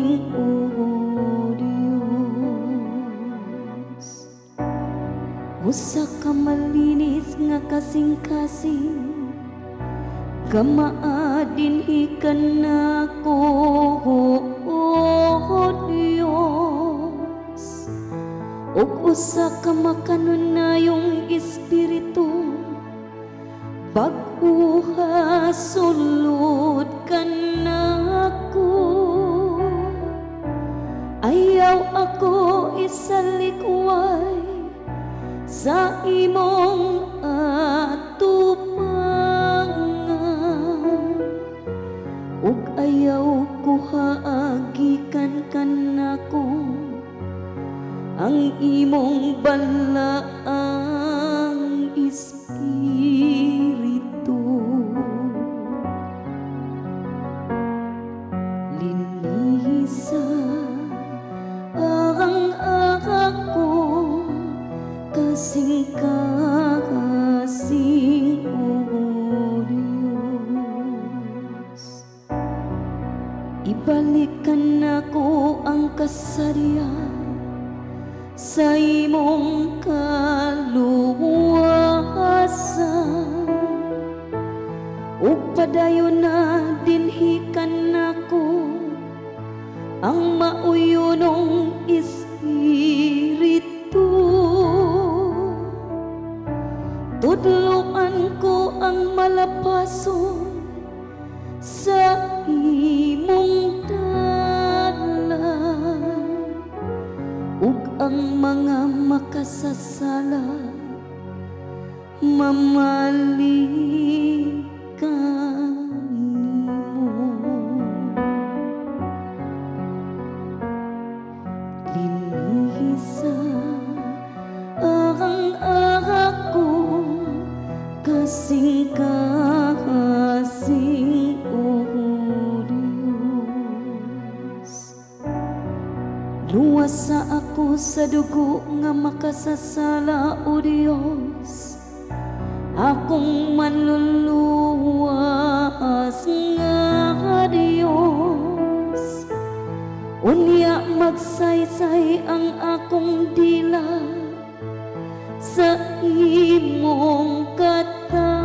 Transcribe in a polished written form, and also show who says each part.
Speaker 1: kasing o Dios. Usa ka malinis nga kasing-kasing, kamaadinhi ka nako o Dios. Ug usa ka makanunayong espiritu, bag-uha sulod ka nako. Ayaw ako isalikway sa imong atubangan, ug ayaw ko haagikan kanako ang imong balaang espiritu. Linisa ang ako kasing-kasing o Dios. Ibalikan ako ang kasarian sa imong kaluwasan, ug padayon na dinhikan nako ang mauyunong espiritu. Tudloan ko ang malapason sa imong dalan, ug ang mga makasasala mamalikan nimo. Linisa ang ako kasing-kasing o Dios. Luwasa ako sa dugo nga makasasala o Dios. Akong manluluwas nga Dios. Unya magsaysay ang akong dila sa imong kata.